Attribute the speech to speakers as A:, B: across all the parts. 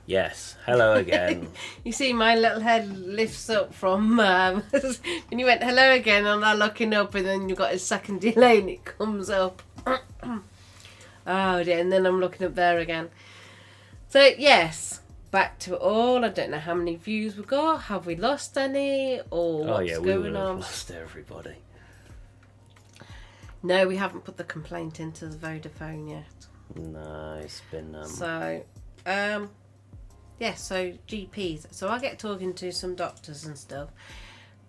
A: Yes, hello again.
B: You see, my little head lifts up from when you went hello again, and I'm looking up, and then you've got a second delay, and it comes up. Oh dear, and then I'm looking up there again. So yes, back to it all. I don't know how many views we got. Have we lost any, or what's going on?
A: We lost everybody.
B: No, we haven't put the complaint into the Vodafone yet.
A: No, it's been
B: So, so GPs. So I get talking to some doctors and stuff,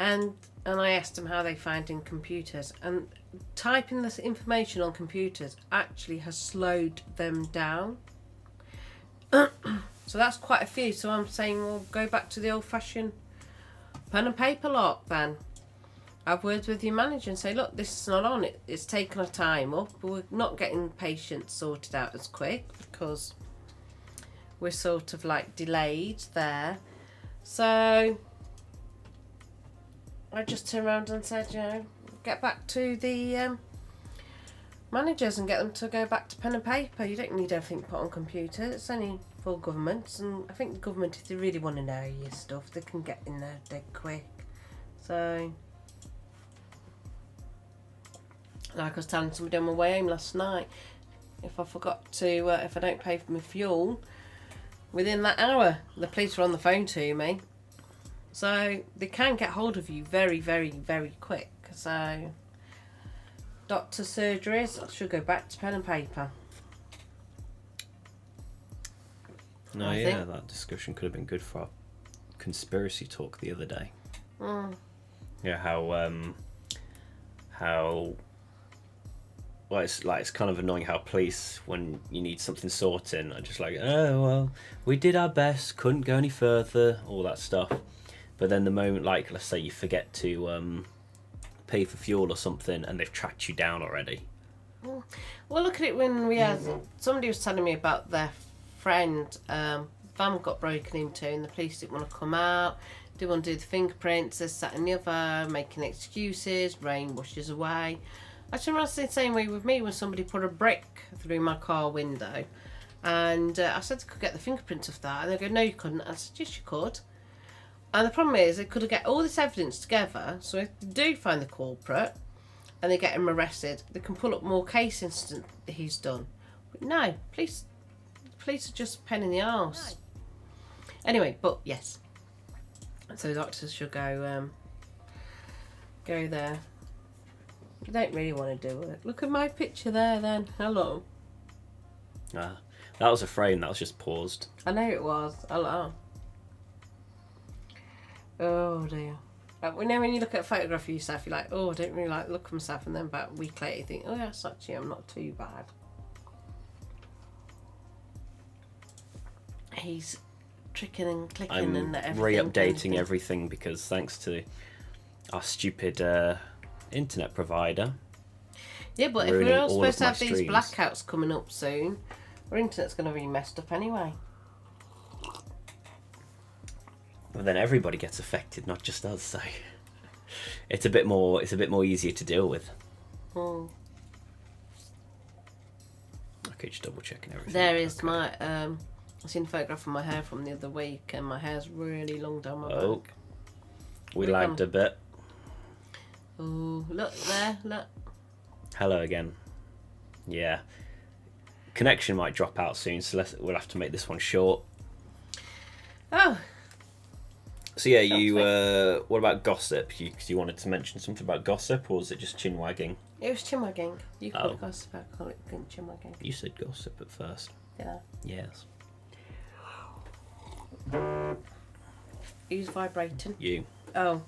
B: and I asked them how they find in computers, and typing this information on computers actually has slowed them down. So that's quite a few. So I'm saying, well, go back to the old-fashioned pen and paper lot then. Have words with your manager and say, look, this is not on. It's taken a time up. We're not getting patients sorted out as quick because we're sort of like delayed there. So I just turned around and said, get back to the managers and get them to go back to pen and paper. You don't need everything put on computer. It's only for governments, and I think the government, if they really want to know your stuff, they can get in there dead quick. So, like I was telling somebody on my way home last night, if I forgot to, if I don't pay for my fuel, within that hour, the police are on the phone to me. So they can get hold of you very, very, very quick. So doctor surgeries, I should go back to pen and paper.
A: No, I think that discussion could have been good for our conspiracy talk the other day. Yeah, how well, it's kind of annoying how police, when you need something sorting, are just like, oh well, we did our best, couldn't go any further, all that stuff. But then the moment, like, let's say you forget to pay for fuel or something, and they've tracked you down already.
B: Well, look at it when we had somebody was telling me about their friend, van got broken into, and the police didn't want to come out, didn't want to do the fingerprints, this, that, and the other, making excuses. Rain washes away. I should have the same way with me when somebody put a brick through my car window, and I said I could get the fingerprints of that, and they go, no, you couldn't. I said, yes, you could. And the problem is, they could get all this evidence together, so if they do find the culprit and they get him arrested, they can pull up more case incident that he's done. But no, police are just a pain in the arse. No. Anyway, but yes. So doctors should go there. I don't really want to do it. Look at my picture there then. Hello.
A: That was a frame, that was just paused.
B: I know it was. Hello. Oh dear. When you look at a photograph of yourself, you're like, oh, I don't really like the look of myself, and then about a week later you think, oh yes, actually I'm not too bad. He's tricking and clicking and everything.
A: Re-updating everything because thanks to our stupid internet provider.
B: Yeah, but if we're all supposed to have these blackouts coming up soon, our internet's going to be messed up anyway.
A: But then everybody gets affected, not just us. So it's a bit more easier to deal with. Okay, just double checking everything.
B: There is my I seen a photograph of my hair from the other week, and my hair's really long down my back.
A: We lagged a bit.
B: Oh, look there, look.
A: Hello again. Yeah. Connection might drop out soon, so we'll have to make this one short.
B: Oh.
A: So yeah, what about gossip? You wanted to mention something about gossip, or was it just chin wagging?
B: It was chin wagging. You call it gossip, I call it chin wagging.
A: You said gossip at first.
B: Yeah.
A: Yes.
B: Who's vibrating?
A: You.
B: Oh.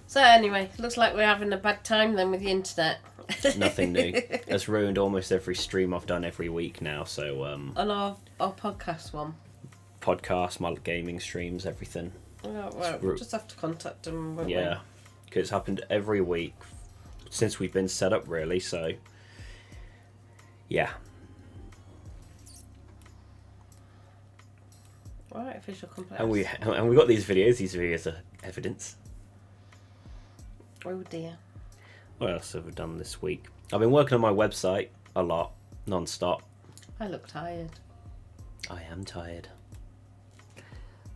B: So anyway, looks like we're having a bad time then with the internet.
A: Nothing new. It's ruined almost every stream I've done every week now. So
B: on our podcast one.
A: Podcast, my gaming streams, everything.
B: Oh, well, we'll just have to contact them. Won't we?
A: Because it's happened every week since we've been set up, really. So yeah.
B: Right, official complaints.
A: And we got these videos. These videos are evidence.
B: Oh dear.
A: What else have we done this week? I've been working on my website a lot, non-stop.
B: I look tired.
A: I am tired.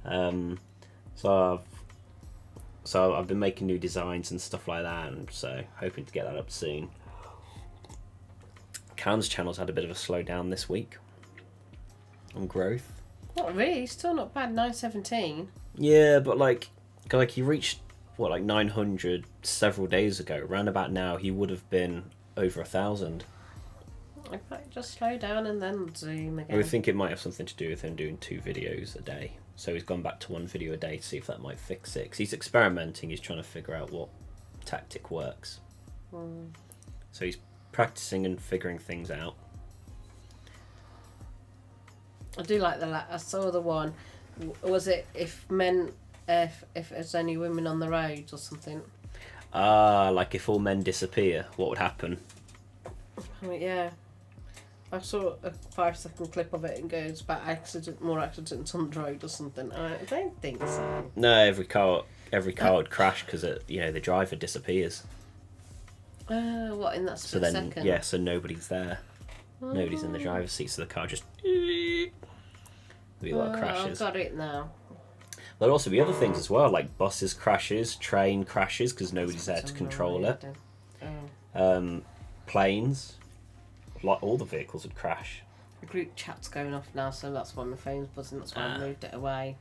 A: So I've been making new designs and stuff like that, and so hoping to get that up soon. Cam's channel's had a bit of a slowdown this week on growth.
B: Not really, still not bad. 917.
A: Yeah, but like he reached what, like 900 several days ago. Round about now, he would have been over 1,000.
B: I might just slow down and then zoom again.
A: I would think it might have something to do with him doing 2 videos a day. So he's gone back to 1 video a day to see if that might fix it. 'Cause he's experimenting. He's trying to figure out what tactic works. So he's practicing and figuring things out.
B: I do like I saw the one. Was it if there's only women on the roads or something?
A: Like if all men disappear, what would happen?
B: I mean, yeah. I saw a 5-second clip of it and goes about more accidents on the road or something. I don't think so.
A: No, every car would crash because the driver disappears.
B: What, in that split second?
A: Yeah, so nobody's there. Nobody's in the driver's seat, so the car just be a lot of crashes.
B: I've got it now.
A: There'll also be other things as well, like buses crashes, train crashes because nobody's there to control it. Planes, like all the vehicles would crash.
B: The group chat's going off now, so that's why my phone's buzzing. That's why I moved it away.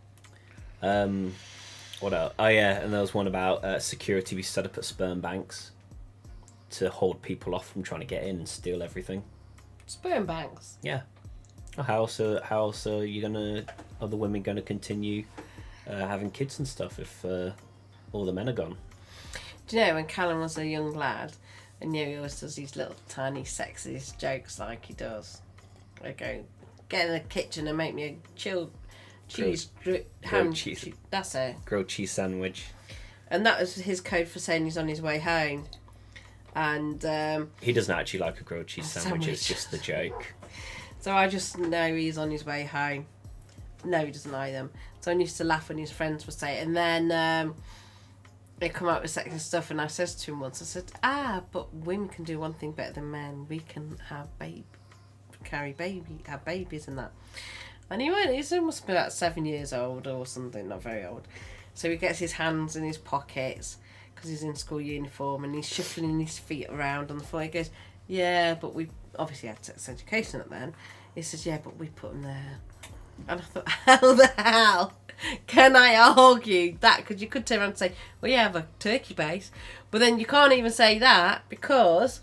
A: What else? Oh yeah, and there was one about security we set up at sperm banks to hold people off from trying to get in and steal everything.
B: Sperm banks?
A: Yeah. How else are the women gonna continue having kids and stuff if all the men are gone?
B: Do you know when Callum was a young lad, and he always does these little tiny sexist jokes like he does. I go, get in the kitchen and make me a grilled cheese. That's it.
A: Grilled cheese sandwich.
B: And that was his code for saying he's on his way home. And
A: he doesn't actually like a grilled cheese sandwich. It's just the joke.
B: So I just know he's on his way home. No, he doesn't like them. So I used to laugh when his friends would say it. And then they come out with sexy stuff, and I said to him once, I said, but women can do one thing better than men. We can have have babies and that. And he must be about 7 years old or something, not very old. So he gets his hands in his pockets because he's in school uniform, and he's shuffling his feet around on the floor. He goes, yeah, but we obviously had sex education at then. He says, yeah, but we put them there. And I thought, how the hell can I argue that? Because you could turn around and say, well, you have a turkey base. But then you can't even say that because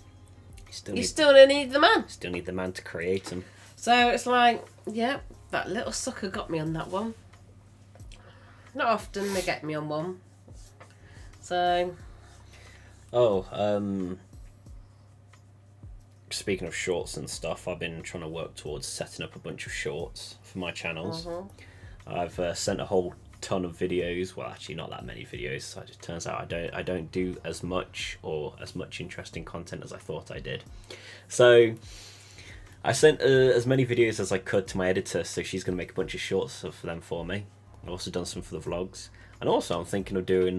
B: you still need the man.
A: Still need the man to create them.
B: So it's like, yeah, that little sucker got me on that one. Not often they get me on one. So...
A: speaking of shorts and stuff, I've been trying to work towards setting up a bunch of shorts for my channels. I've sent a whole ton of videos. Well, actually, not that many videos. So it just turns out I don't do as much interesting content as I thought I did. So I sent as many videos as I could to my editor, so she's going to make a bunch of shorts for them for me. I've also done some for the vlogs, and also I'm thinking of doing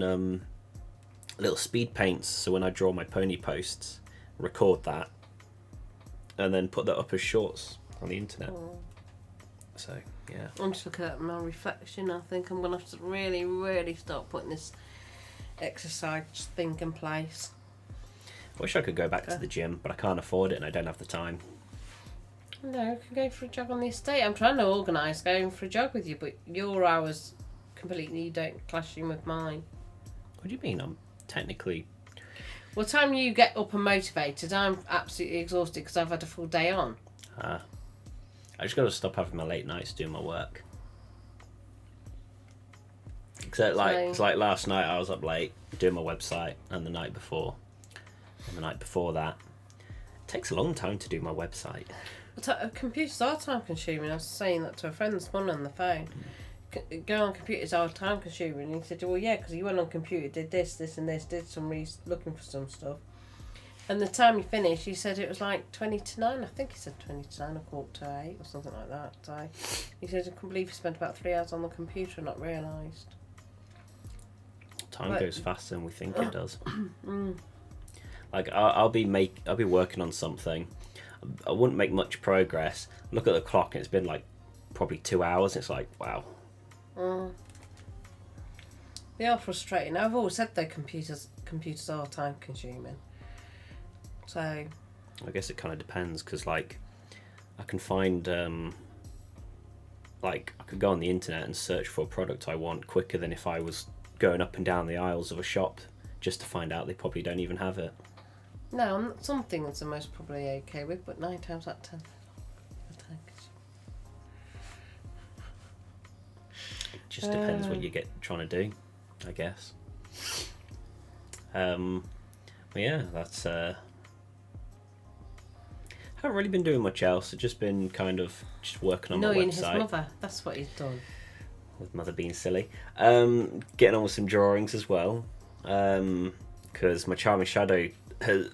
A: little speed paints. So when I draw my pony posts, record that, and then put that up as shorts on the internet. So, yeah.
B: I'm just looking at my reflection. I think I'm going to have to really, really start putting this exercise thing in place.
A: I wish I could go back to the gym, but I can't afford it and I don't have the time.
B: No, I can go for a jog on the estate. I'm trying to organise going for a jog with you, but your hours completely don't clash in with mine.
A: What do you mean? I'm technically...
B: Well, the time you get up and motivated, I'm absolutely exhausted because I've had a full day on.
A: I just got to stop having my late nights doing my work. Except it's like last night I was up late doing my website, and the night before that. It takes a long time to do my website.
B: Computers are time consuming. I was saying that to a friend this morning on the phone. Go on computers are time consuming. And he said, well, yeah, because he went on computer, did this and this, did some looking for some stuff. And the time he finished, he said it was like 20 to 9. I think he said 20 to 9 or 7:45 or something like that. So he said, I can't believe he spent about 3 hours on the computer and not realised.
A: Time goes faster than we think it does. Like I'll be working on something. I wouldn't make much progress. Look at the clock, and it's been like probably 2 hours. It's like, wow.
B: They are frustrating. I've always said though, computers are time consuming. So
A: I guess it kind of depends, because like I can find like I could go on the internet and search for a product I want quicker than if I was going up and down the aisles of a shop just to find out they probably don't even have it.
B: no, some things are most probably okay with, but 9 times out of 10, time consuming.
A: It just depends what you get trying to do, I guess. But yeah, that's haven't really been doing much else. I've just been kind of just working on my
B: Annoying
A: website.
B: his mother. That's what he's done.
A: With mother being silly. Getting on with some drawings as well. Because my Charming Shadow has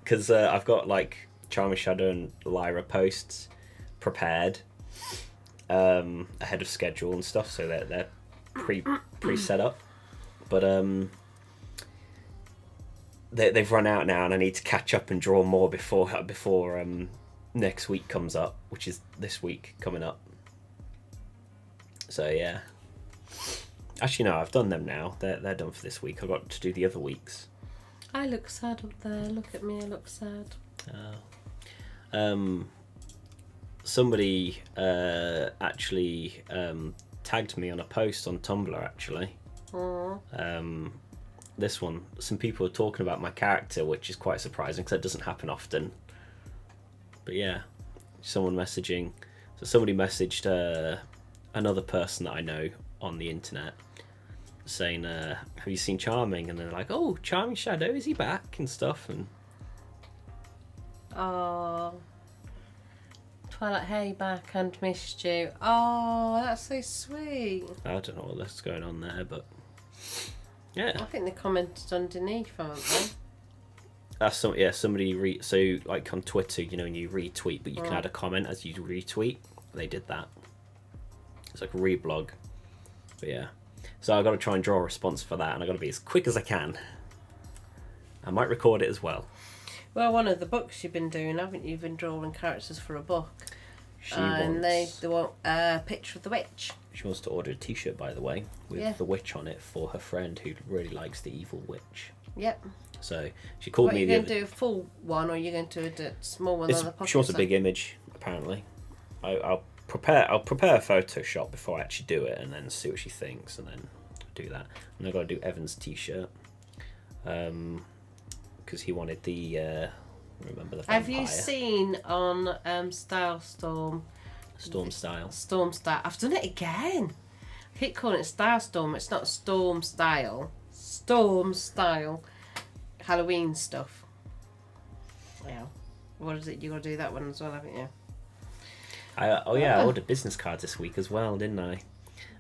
A: because I've got like Charming Shadow and Lyra posts prepared ahead of schedule and stuff, so they're pre set up. But they've run out now, and I need to catch up and draw more before next week comes up, which is this week coming up. So yeah. Actually, no, I've done them now. They're done for this week. I've got to do the other weeks.
B: I look sad up there. Look at me, I look sad.
A: Somebody actually tagged me on a post on Tumblr, actually. This one, some people are talking about my character, which is quite surprising because that doesn't happen often. But yeah, somebody messaged another person that I know on the internet saying, have you seen Charming? And they're like, oh, Charming Shadow, is he back? And stuff. And
B: oh, Twilight, hey, back and missed you. Oh, that's so sweet.
A: I don't know what's going on there, but yeah.
B: I think they commented underneath, haven't they?
A: That's somebody so like on Twitter, you know, when you retweet, but you can add a comment as you retweet. They did that. It's like a reblog. But yeah. So I've got to try and draw a response for that, and I've got to be as quick as I can. I might record it as well.
B: Well, one of the books you've been doing, haven't you? You've been drawing characters for a book. They want a picture of the witch.
A: She wants to order a t-shirt, by the way, with the witch on it for her friend who really likes the evil witch.
B: Yep.
A: So she called me.
B: Are you going to do a full one, or are you going to do a small one on the pocket?
A: She wants a big image, apparently. I'll prepare a Photoshop before I actually do it, and then see what she thinks, and then do that. And I've got to do Evan's t-shirt, because he wanted the remember the vampire.
B: Have you seen on Style Storm?
A: Storm Style.
B: Storm Style. I've done it again. I keep calling it Style Storm. It's not Storm Style. Storm Style. Halloween stuff. Yeah. What is it? You got to do that one as well, haven't you?
A: I ordered business cards this week as well, didn't I?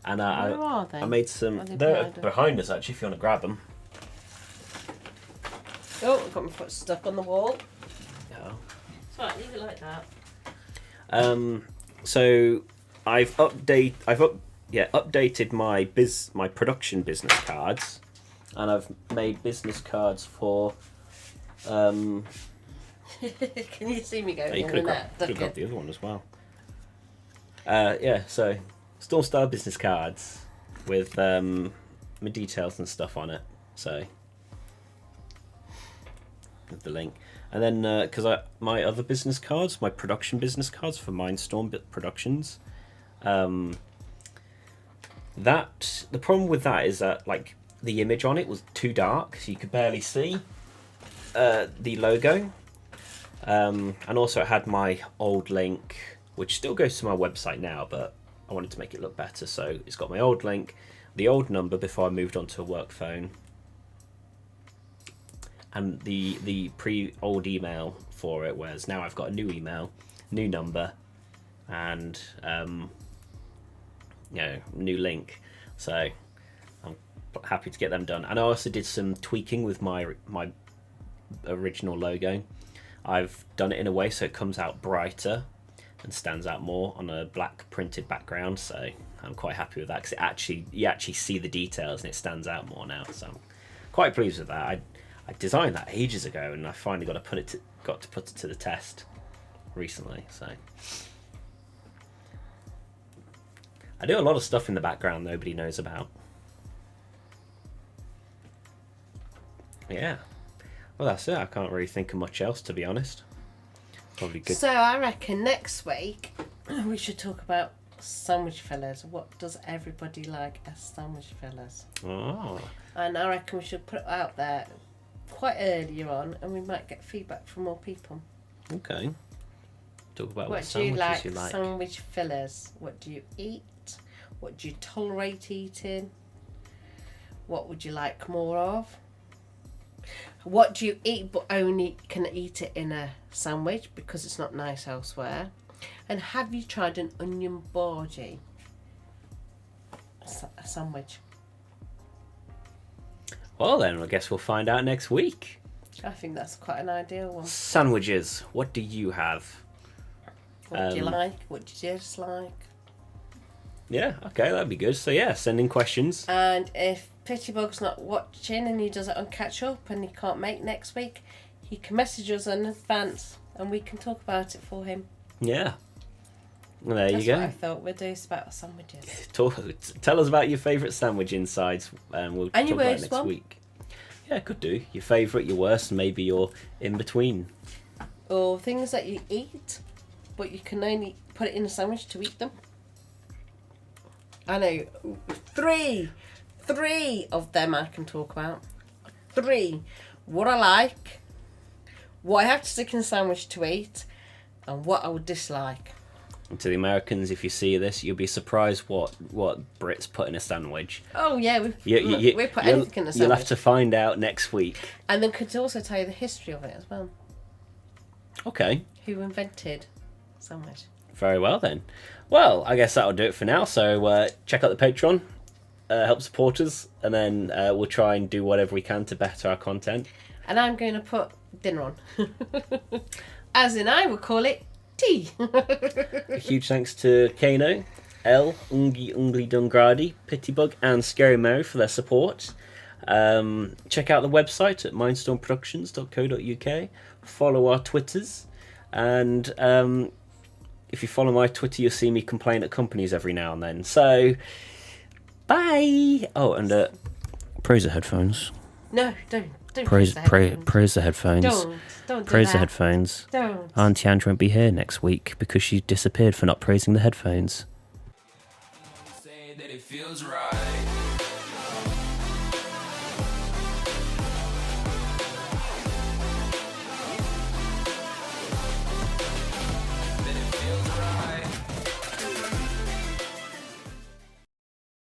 A: And
B: Where are they?
A: I made some.
B: Are they
A: They're behind us, actually. If you want to grab them.
B: Oh, I've got my foot stuck on the wall.
A: Yeah.
B: It's right, leave it like that.
A: So I've updated my production business cards, and I've made business cards for.
B: Can you see me going?
A: You could have got the other one as well. So Storm Style business cards with my details and stuff on it. So with the link, and then because my other business cards, my production business cards for Mindstorm Productions, the problem with that is that like the image on it was too dark, so you could barely see the logo. And also it had my old link, which still goes to my website now, but I wanted to make it look better, so it's got my old link, the old number before I moved on to a work phone, and the old email for it, whereas now I've got a new email, new number, and new link. So I'm happy to get them done. And I also did some tweaking with my original logo. I've done it in a way so it comes out brighter and stands out more on a black printed background, so I'm quite happy with that, because you actually see the details and it stands out more now, so I'm quite pleased with that. I designed that ages ago, and I finally got to put it to the test recently. So I do a lot of stuff in the background nobody knows about. Yeah. Well, that's it. I can't really think of much else, to be honest. Probably good.
B: So I reckon next week we should talk about sandwich fillers. What does everybody like as sandwich fillers?
A: Oh.
B: And I reckon we should put it out there quite earlier on, and we might get feedback from more people.
A: Okay. Talk about
B: What do
A: sandwiches
B: you like? Sandwich fillers. What do you eat? What do you tolerate eating? What would you like more of? What do you eat but only can eat it in a sandwich because it's not nice elsewhere? And have you tried an onion bhaji? A sandwich.
A: Well, then, I guess we'll find out next week.
B: I think that's quite an ideal one.
A: Sandwiches. What do you have?
B: What do you like? What do you dislike?
A: Yeah, okay, that'd be good. So, yeah, send in questions.
B: And if Pitybug's not watching and he does it on catch up and he can't make next week, he can message us in advance and we can talk about it for him.
A: Yeah. Well, there
B: That's
A: you go.
B: what I thought we'd do about sandwiches.
A: Tell us about your favourite sandwich insides, and we'll
B: And
A: talk
B: your
A: about it
B: worst
A: next
B: one.
A: week. Yeah, could do. Your favourite, your worst, and maybe your in between.
B: Or things that you eat, but you can only put it in a sandwich to eat them. I know. Three of them I can talk about. 3. What I like, what I have to stick in a sandwich to eat, and what I would dislike.
A: And to the Americans, if you see this, you'll be surprised what Brits put in a sandwich.
B: Oh yeah, we put anything in a sandwich.
A: You'll have to find out next week.
B: And then could also tell you the history of it as well.
A: Okay.
B: Who invented sandwich?
A: Very well then. Well, I guess that'll do it for now. So check out the Patreon, help support us, and then we'll try and do whatever we can to better our content.
B: And I'm going to put dinner on. As in, I would call it tea.
A: A huge thanks to Caino, Nggyunglydngraady, Pitybug, and Scary Mary for their support. Check out the website at mindstormproductions.co.uk. Follow our Twitters, and if you follow my Twitter, you'll see me complain at companies every now and then. So, bye. Oh, and praise the headphones.
B: No, don't
A: Praise the headphones.
B: Don't
A: Praise
B: do
A: the
B: that.
A: headphones.
B: Don't.
A: Auntie Ange won't be here next week because she disappeared for not praising the headphones.
C: Say that it feels right.